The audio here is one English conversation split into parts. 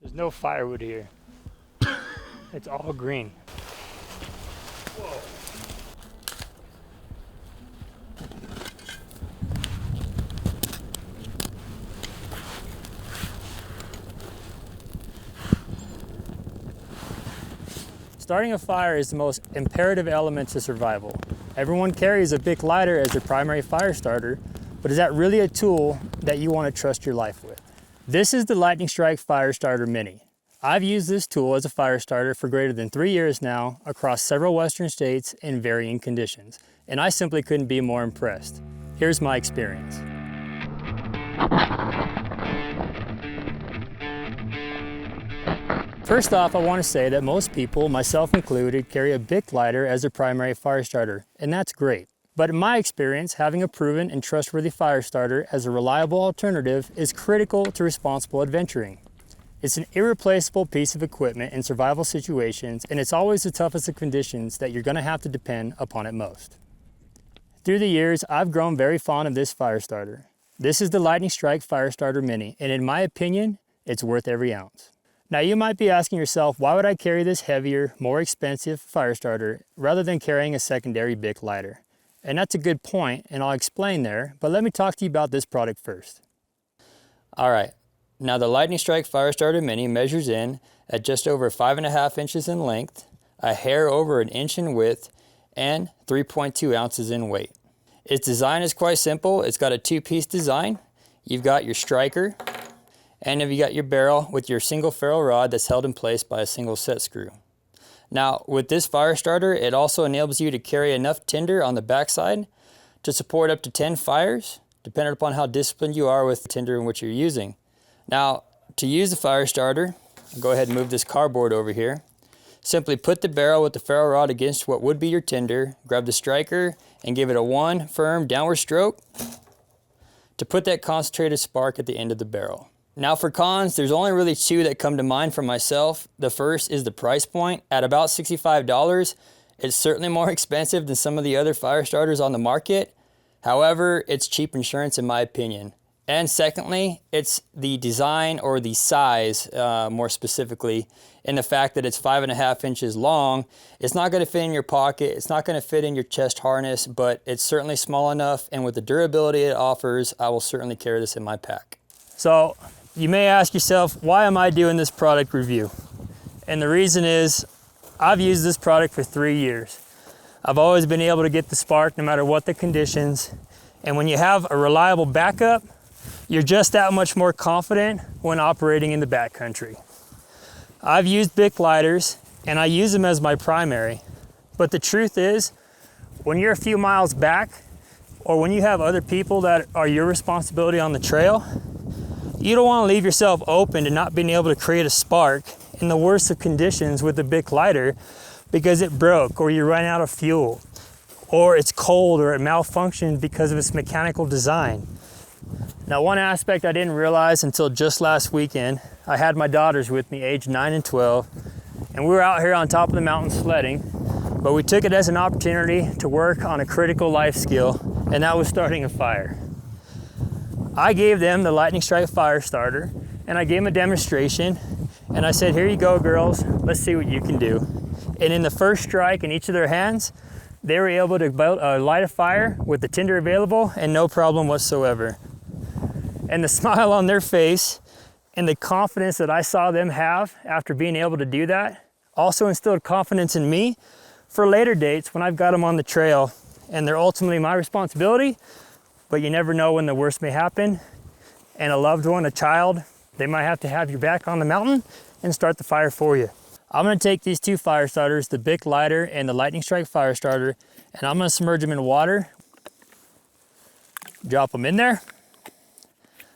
There's no firewood here. It's all green. Whoa. Starting a fire is the most imperative element to survival. Everyone carries a BIC lighter as their primary fire starter, but is that really a tool that you want to trust your life with? This is the Lightning Strike Fire Starter Mini. I've used this tool as a fire starter for greater than 3 years now across several western states in varying conditions, and I simply couldn't be more impressed. Here's my experience. First off, I want to say that most people, myself included, carry a BIC lighter as their primary fire starter, and that's great. But in my experience, having a proven and trustworthy fire starter as a reliable alternative is critical to responsible adventuring. It's an irreplaceable piece of equipment in survival situations, and it's always the toughest of conditions that you're going to have to depend upon it most. Through the years, I've grown very fond of this fire starter. This is the Lightning Strike Fire Starter Mini, and in my opinion, it's worth every ounce. Now you might be asking yourself, why would I carry this heavier, more expensive fire starter rather than carrying a secondary BIC lighter? And that's a good point, and I'll explain there, but let me talk to you about this product first. All right, now the Lightning Strike Fire Starter Mini measures in at just over 5.5 inches in length, a hair over 1 inch in width, and 3.2 ounces in weight. Its design is quite simple. It's got a two-piece design. You've got your striker, and then you got your barrel with your single ferrule rod that's held in place by a single set screw. Now, with this fire starter, it also enables you to carry enough tinder on the backside to support up to 10 fires, depending upon how disciplined you are with the tinder in which you're using. Now, to use the fire starter, I'll go ahead and move this cardboard over here. Simply put the barrel with the ferrule rod against what would be your tinder, grab the striker, and give it a one firm downward stroke to put that concentrated spark at the end of the barrel. Now for cons, there's only really two that come to mind for myself. The first is the price point. At about $65, it's certainly more expensive than some of the other fire starters on the market. However, it's cheap insurance in my opinion. And secondly, it's the design or the size, more specifically, in the fact that it's 5.5 inches long. It's not going to fit in your pocket, it's not going to fit in your chest harness, but it's certainly small enough, and with the durability it offers, I will certainly carry this in my pack. So, you may ask yourself, why am I doing this product review? And the reason is, I've used this product for 3 years. I've always been able to get the spark no matter what the conditions. And when you have a reliable backup, you're just that much more confident when operating in the backcountry. I've used BIC lighters and I use them as my primary. But the truth is, when you're a few miles back, or when you have other people that are your responsibility on the trail, you don't want to leave yourself open to not being able to create a spark in the worst of conditions with the BIC lighter because it broke, or you ran out of fuel, or it's cold, or it malfunctioned because of its mechanical design. Now, one aspect I didn't realize until just last weekend, I had my daughters with me, aged 9 and 12, and we were out here on top of the mountain sledding, but we took it as an opportunity to work on a critical life skill, and that was starting a fire. I gave them the Lightning Strike Fire Starter, and I gave them a demonstration, and I said, here you go, girls, let's see what you can do. And in the first strike in each of their hands, they were able to light a fire with the tinder available and no problem whatsoever. And the smile on their face and the confidence that I saw them have after being able to do that also instilled confidence in me for later dates when I've got them on the trail, and they're ultimately my responsibility, but you never know when the worst may happen, and a loved one, a child, they might have to have your back on the mountain and start the fire for you. I'm going to take these two fire starters, the BIC lighter and the Lightning Strike Fire Starter, and I'm going to submerge them in water, drop them in there.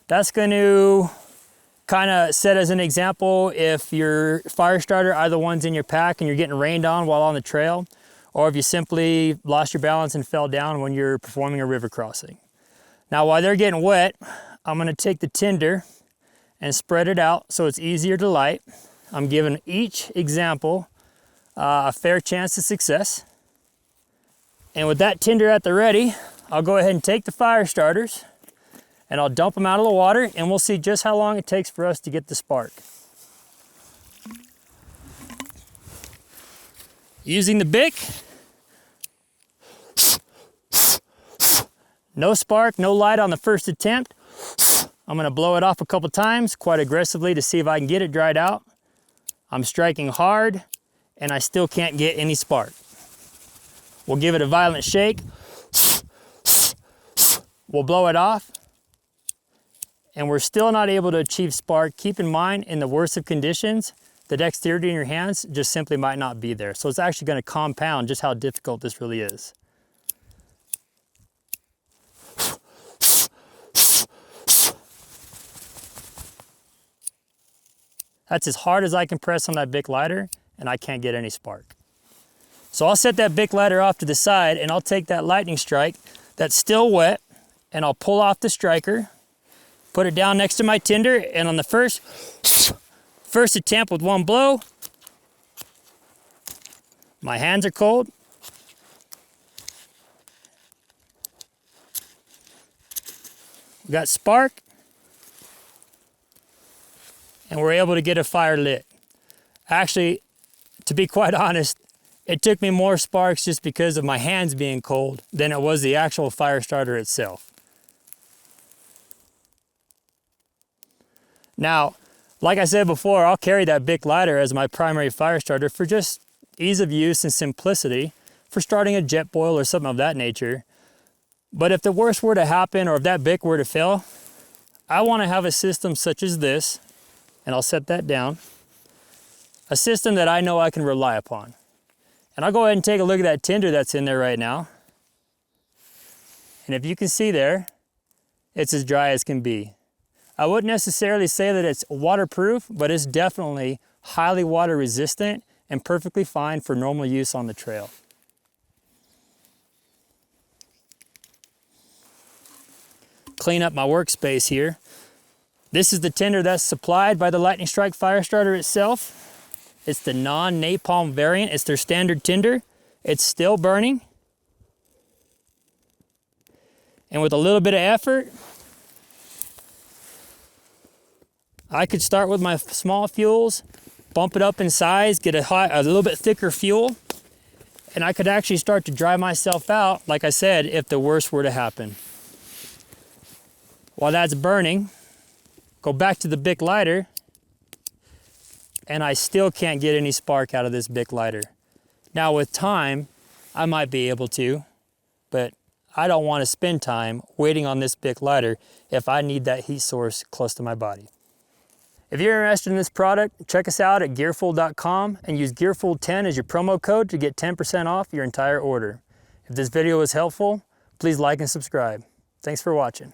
That's going to kind of set as an example if your fire starter are the ones in your pack and you're getting rained on while on the trail, or if you simply lost your balance and fell down when you're performing a river crossing. Now, while they're getting wet, I'm going to take the tinder and spread it out so it's easier to light. I'm giving each example a fair chance of success. And with that tinder at the ready, I'll go ahead and take the fire starters and I'll dump them out of the water, and we'll see just how long it takes for us to get the spark. Using the BIC. No spark, no light on the first attempt. I'm gonna blow it off a couple times quite aggressively to see if I can get it dried out. I'm striking hard and I still can't get any spark. We'll give it a violent shake. We'll blow it off and we're still not able to achieve spark. Keep in mind, in the worst of conditions, the dexterity in your hands just simply might not be there. So it's actually gonna compound just how difficult this really is. That's as hard as I can press on that BIC lighter and I can't get any spark. So I'll set that BIC lighter off to the side and I'll take that lightning strike that's still wet and I'll pull off the striker, put it down next to my tinder, and on the first attempt with one blow, my hands are cold. We got spark. And we're able to get a fire lit. Actually, to be quite honest, it took me more sparks just because of my hands being cold than it was the actual fire starter itself. Now, like I said before, I'll carry that BIC lighter as my primary fire starter for just ease of use and simplicity for starting a jet boil or something of that nature. But if the worst were to happen or if that BIC were to fail, I want to have a system such as this, and I'll set that down, a system that I know I can rely upon. And I'll go ahead and take a look at that tinder that's in there right now. And if you can see there, it's as dry as can be. I wouldn't necessarily say that it's waterproof, but it's definitely highly water resistant and perfectly fine for normal use on the trail. Clean up my workspace here. This is the tinder that's supplied by the Lightning Strike fire starter itself. It's the non-napalm variant. It's their standard tinder. It's still burning. And with a little bit of effort, I could start with my small fuels, bump it up in size, get a little bit thicker fuel, and I could actually start to dry myself out, like I said, if the worst were to happen. While that's burning, go back to the BIC lighter, and I still can't get any spark out of this BIC lighter. Now with time, I might be able to, but I don't want to spend time waiting on this BIC lighter if I need that heat source close to my body. If you're interested in this product, check us out at gearful.com and use gearful10 as your promo code to get 10% off your entire order. If this video was helpful, please like and subscribe. Thanks for watching.